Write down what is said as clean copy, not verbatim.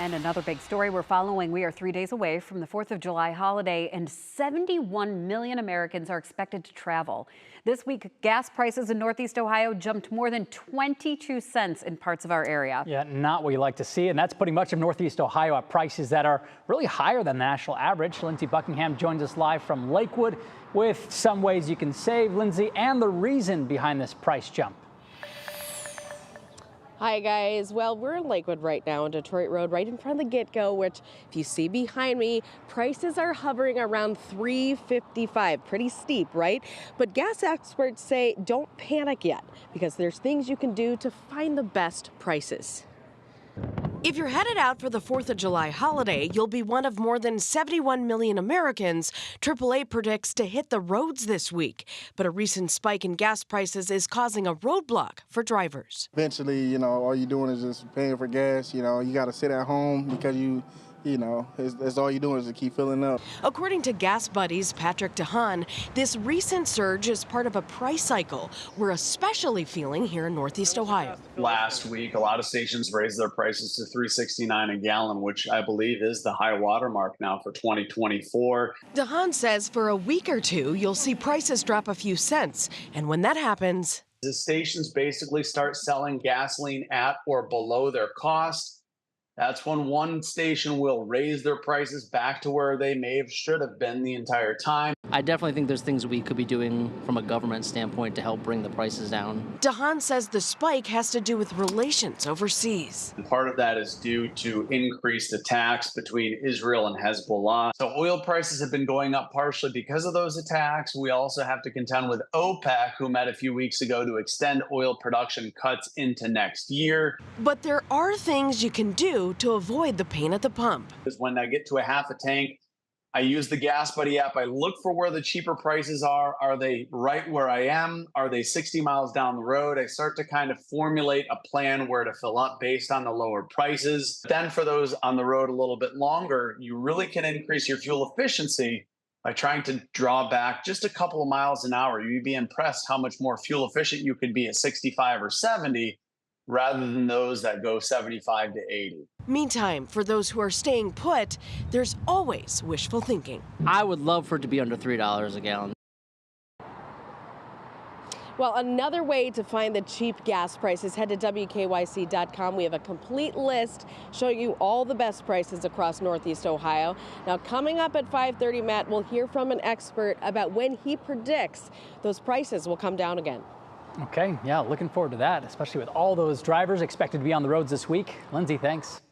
And another big story we're following. We are 3 days away from the 4th of July holiday, and 71 million Americans are expected to travel. This week, gas prices in Northeast Ohio jumped more than 22 cents in parts of our area. Yeah, not what you like to see, and that's putting much of Northeast Ohio at prices that are really higher than the national average. Lindsay Buckingham joins us live from Lakewood with some ways you can save, Lindsay, and the reason behind this price jump. Hi guys, well, we're in Lakewood right now on Detroit Road, right in front of the Get-Go, which if you see behind me, prices are hovering around $3.55. Pretty steep, right? But gas experts say don't panic yet, because there's things you can do to find the best prices. If you're headed out for the 4th of July holiday, you'll be one of more than 71 million Americans AAA predicts to hit the roads this week. But a recent spike in gas prices is causing a roadblock for drivers. Eventually, all you're doing is just paying for gas. You got to sit at home because that's all you're doing is to keep filling up. According to GasBuddy's Patrick DeHaan, this recent surge is part of a price cycle we're especially feeling here in Northeast Ohio. Last week, a lot of stations raised their prices to $3.69 a gallon, which I believe is the high water mark now for 2024. DeHaan says for a week or two, you'll see prices drop a few cents. And when that happens, the stations basically start selling gasoline at or below their cost. That's when one station will raise their prices back to where they should have been the entire time. I definitely think there's things we could be doing from a government standpoint to help bring the prices down. DeHaan says the spike has to do with relations overseas. And part of that is due to increased attacks between Israel and Hezbollah. So oil prices have been going up partially because of those attacks. We also have to contend with OPEC, who met a few weeks ago to extend oil production cuts into next year. But there are things you can do to avoid the pain at the pump. Because when I get to a half a tank, I use the GasBuddy app. I look for where the cheaper prices are. Are they right where I am? Are they 60 miles down the road? I start to kind of formulate a plan where to fill up based on the lower prices. Then for those on the road a little bit longer, you really can increase your fuel efficiency by trying to draw back just a couple of miles an hour. You'd be impressed how much more fuel efficient you could be at 65 or 70 rather than those that go 75 to 80. Meantime, for those who are staying put, there's always wishful thinking. I would love for it to be under $3 a gallon. Well, another way to find the cheap gas prices, head to WKYC.com. We have a complete list showing you all the best prices across Northeast Ohio. Now, coming up at 5:30, Matt, we'll hear from an expert about when he predicts those prices will come down again. Okay, yeah, looking forward to that, especially with all those drivers expected to be on the roads this week. Lindsay, thanks.